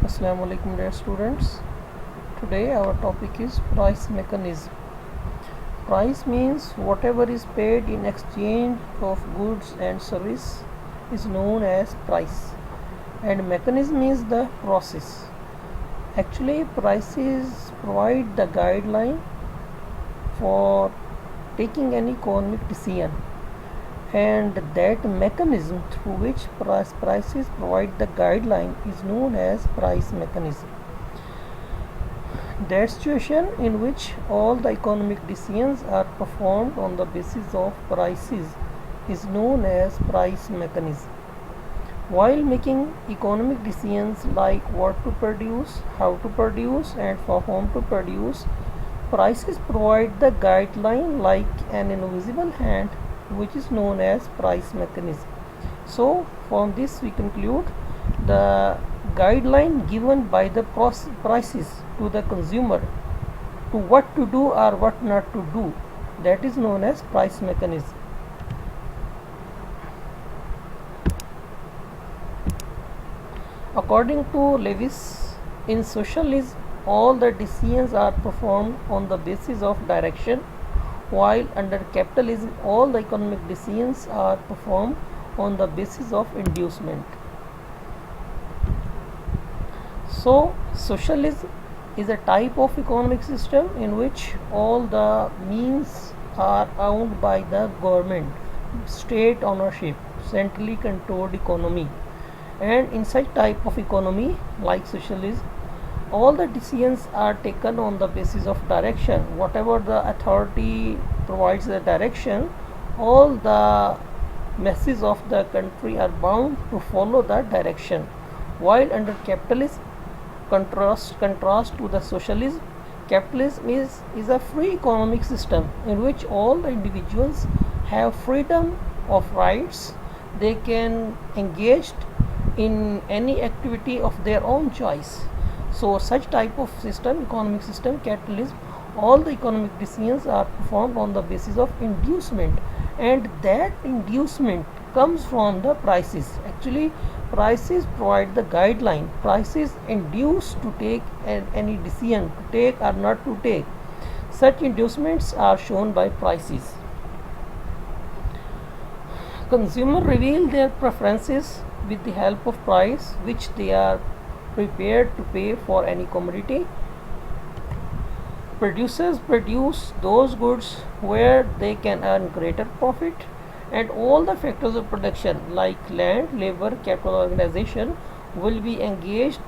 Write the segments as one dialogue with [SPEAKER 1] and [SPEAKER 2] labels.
[SPEAKER 1] Assalamu alaikum dear students. Today our topic is price mechanism. Price means whatever is paid in exchange of goods and service is known as price, and mechanism is the process. Actually, prices provide the guideline for taking an economic decision, and that mechanism through which prices provide the guideline is known as price mechanism. That situation in which all the economic decisions are performed on the basis of prices is known as price mechanism. While making economic decisions like what to produce, how to produce, and for whom to produce, prices provide the guideline like an invisible hand, which is known as price mechanism. So, from this we conclude the guideline given by the prices to the consumer to what to do or what not to do, that is known as price mechanism. According to Lewis, in socialism all the decisions are performed on the basis of direction, while under capitalism all the economic decisions are performed on the basis of inducement. So, socialism is a type of economic system in which all the means are owned by the government, state ownership, centrally controlled economy. And in such type of economy like socialism, all the decisions are taken on the basis of direction. Whatever the authority provides the direction, all the masses of the country are bound to follow that direction. While under capitalism, contrast to the socialism, capitalism is a free economic system in which all the individuals have freedom of rights. They can engage in any activity of their own choice. So such type of system, economic system, capitalism, all the economic decisions are performed on the basis of inducement, and that inducement comes from the prices. Actually, prices provide the guideline. Prices induce to take any decision, to take or not to take. Such inducements are shown by prices. Consumers reveal their preferences with the help of price, which they are prepared to pay for any commodity. Producers produce those goods where they can earn greater profit, and all the factors of production like land, labor, capital, organization will be engaged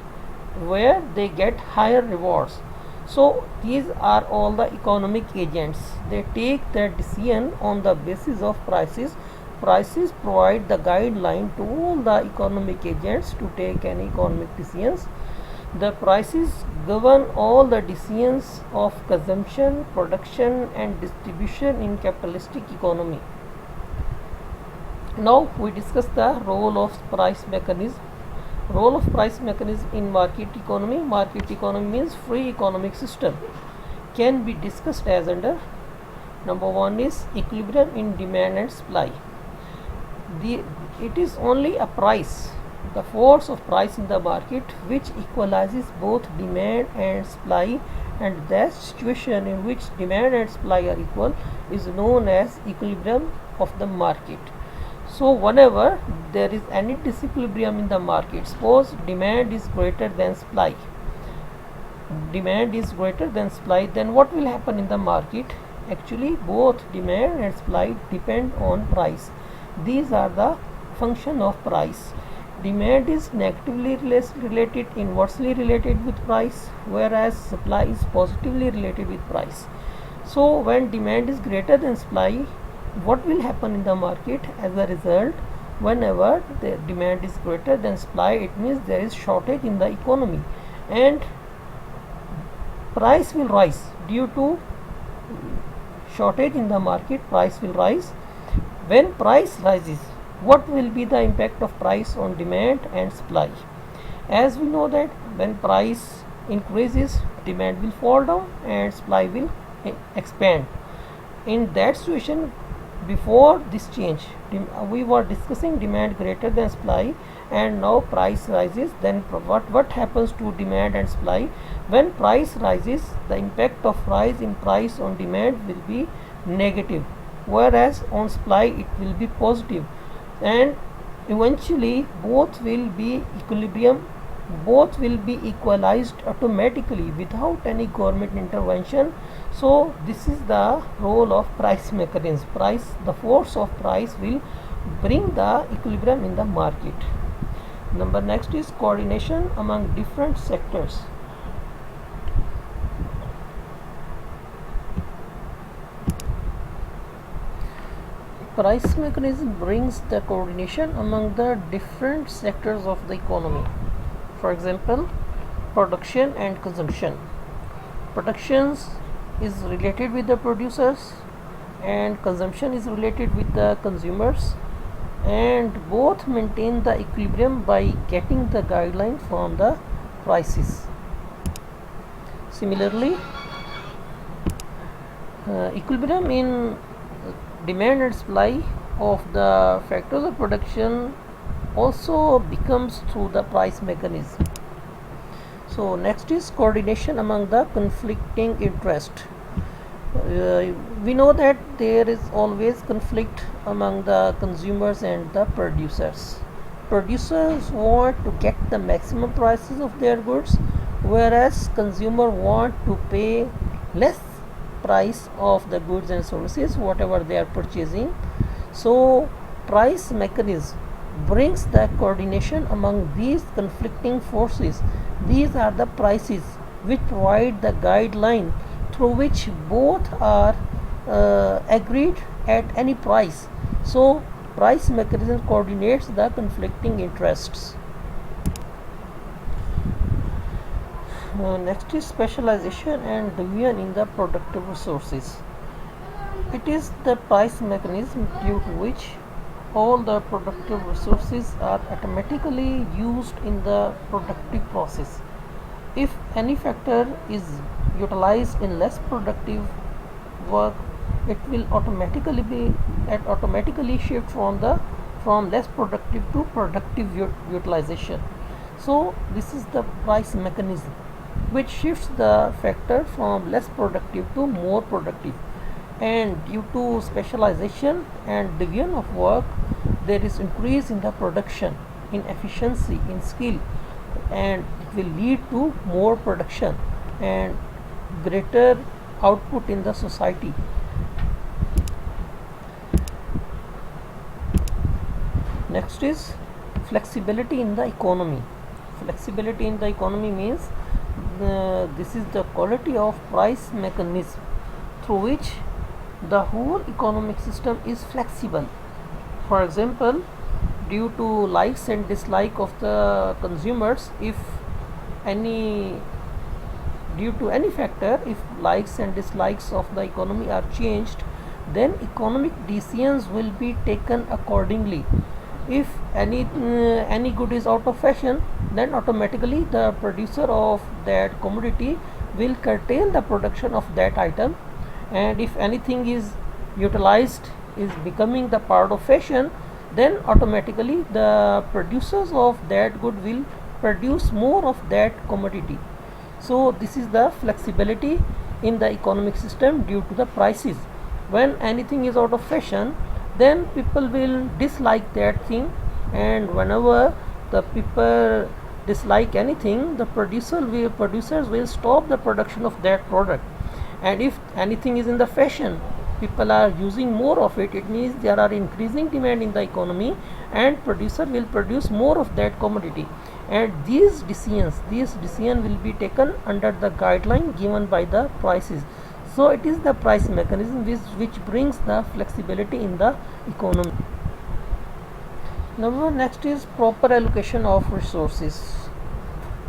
[SPEAKER 1] where they get higher rewards. So these are all the economic agents. They take their decision on the basis of prices. Prices provide the guideline to all the economic agents to take any economic decisions. The prices govern all the decisions of consumption, production, and distribution in capitalistic economy. Now we discuss the role of price mechanism. Role of price mechanism in market economy. Market economy means free economic system. Can be discussed as under: number one is equilibrium in demand and supply. It is only a price, the force of price in the market, which equalizes both demand and supply, and that situation in which demand and supply are equal is known as equilibrium of the market. So whenever there is any disequilibrium in the market, suppose demand is greater than supply, then what will happen in the market? Actually, both demand and supply depend on price. These are the function of price. Demand is negatively related, inversely related with price, whereas supply is positively related with price. So when demand is greater than supply, what will happen in the market? As a result, whenever the demand is greater than supply, it means there is shortage in the economy, and price will rise. Due to shortage in the market, price will rise. When price rises, what will be the impact of price on demand and supply? As we know that when price increases, demand will fall down and supply will expand. In that situation, before this change, we were discussing demand greater than supply, and now price rises, then what happens to demand and supply? When price rises, the impact of rise in price on demand will be negative, whereas on supply it will be positive, and eventually both will be equilibrium, both will be equalized automatically without any government intervention. So this is the role of price mechanism. The force of price will bring the equilibrium in the market. Next is coordination among different sectors. Price mechanism brings the coordination among the different sectors of the economy. For example, production and consumption. Production is related with the producers and consumption is related with the consumers, and both maintain the equilibrium by getting the guideline from the prices. Similarly, equilibrium in demand and supply of the factors of production also becomes through the price mechanism. So next is coordination among the conflicting interest. We know that there is always conflict among the consumers and the producers. Producers want to get the maximum prices of their goods, whereas consumer want to pay less price of the goods and services whatever they are purchasing. So price mechanism brings the coordination among these conflicting forces. These are the prices which provide the guideline through which both are agreed at any price. So price mechanism coordinates the conflicting interests. Next is specialization and division in the productive resources. It is the price mechanism due to which all the productive resources are automatically used in the productive process. If any factor is utilized in less productive work, it will automatically shift from less productive to productive utilization. So this is the price mechanism which shifts the factor from less productive to more productive, and due to specialization and division of work there is increase in the production, in efficiency, in skill, and it will lead to more production and greater output in the society. Next is flexibility in the economy. Flexibility in the economy means this is the quality of price mechanism through which the whole economic system is flexible. For example, due to likes and dislike of the consumers, if due to any factor, if likes and dislikes of the economy are changed, then economic decisions will be taken accordingly. If any good is out of fashion, then automatically the producer of that commodity will curtail the production of that item, and if anything is utilized, is becoming the part of fashion, then automatically the producers of that good will produce more of that commodity. So this is the flexibility in the economic system due to the prices. When anything is out of fashion, then people will dislike that thing, and whenever the people dislike anything, the producers will stop the production of that product. And if anything is in the fashion, people are using more of it, it means there are increasing demand in the economy, and producer will produce more of that commodity, and these decisions will be taken under the guideline given by the prices. So it is the price mechanism which brings the flexibility in the economy. Now next is proper allocation of resources.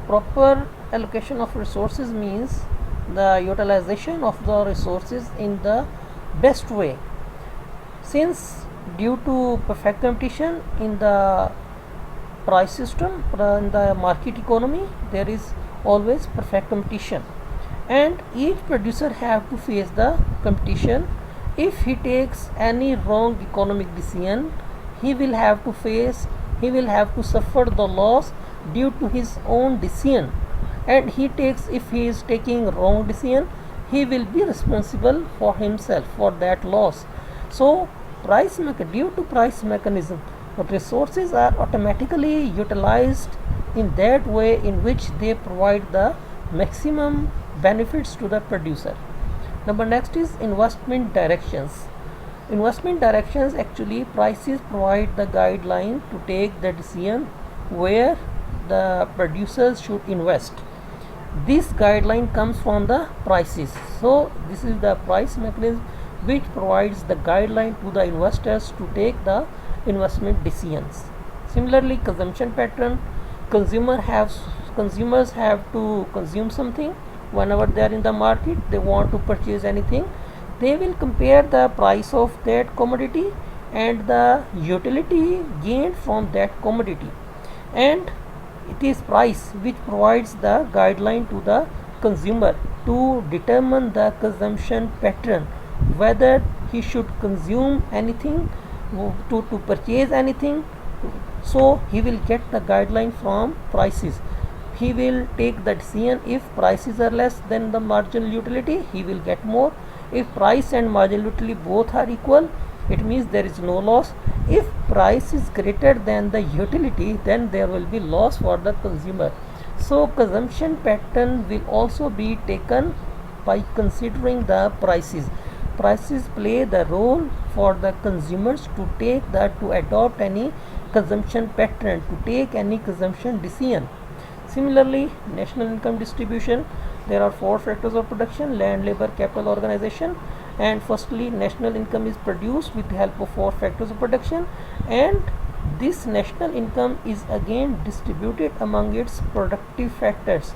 [SPEAKER 1] Proper allocation of resources means the utilization of the resources in the best way. Since due to perfect competition in the price system, in the market economy, there is always perfect competition, and each producer have to face the competition. If he takes any wrong economic decision, he will have to face he will have to suffer the loss due to his own decision, and he takes, if he is taking wrong decision, he will be responsible for himself for that loss. So due to price mechanism, resources are automatically utilized in that way in which they provide the maximum benefits to the producer. Number next is investment directions. Investment directions, actually prices provide the guideline to take the decision where the producers should invest. This guideline comes from the prices. So this is the price mechanism which provides the guideline to the investors to take the investment decisions. Similarly, consumption pattern, consumers have to consume something. Whenever they are in the market, they want to purchase anything, they will compare the price of that commodity and the utility gained from that commodity, and it is price which provides the guideline to the consumer to determine the consumption pattern, whether he should consume anything, to purchase anything. So he will get the guideline from prices. He will take the decision. If prices are less than the marginal utility, he will get more. If price and marginal utility both are equal, it means there is no loss. If price is greater than the utility, then there will be loss for the consumer. So consumption pattern will also be taken by considering the prices. Prices play the role for the consumers to adopt any consumption pattern, to take any consumption decision. Similarly, national income distribution, there are 4 factors of production: land, labor, capital, organization. And firstly, national income is produced with the help of 4 factors of production, and this national income is again distributed among its productive factors.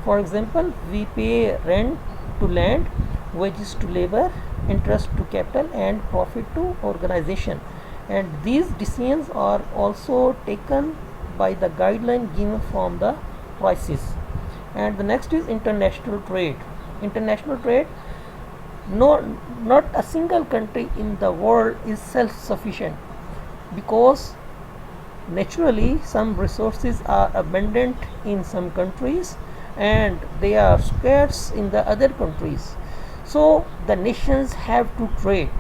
[SPEAKER 1] For example, we pay rent to land, wages to labor, interest to capital, and profit to organization. And these decisions are also taken by the guideline given from the prices. And the next is international trade. International trade, not a single country in the world is self-sufficient, because naturally some resources are abundant in some countries and they are scarce in the other countries. So the nations have to trade.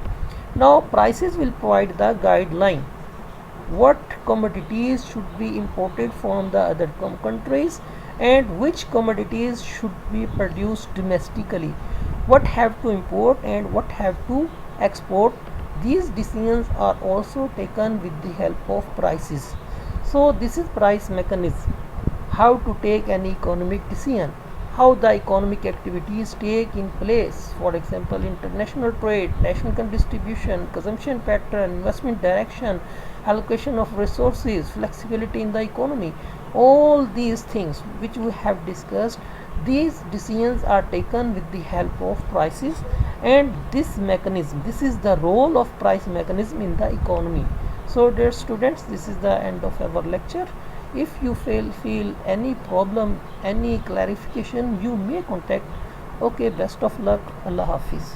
[SPEAKER 1] Now prices will provide the guideline what commodities should be imported from the other countries and which commodities should be produced domestically, what have to import and what have to export. These decisions are also taken with the help of prices. So this is price mechanism, how to take an economic decision, how the economic activities take in place. For example, international trade, national income distribution, consumption pattern, investment direction, allocation of resources, flexibility in the economy. All these things which we have discussed, these decisions are taken with the help of prices, and this mechanism, this is the role of price mechanism in the economy. So dear students, this is the end of our lecture. If you feel any problem, any clarification, you may contact. Okay, best of luck. Allah Hafiz.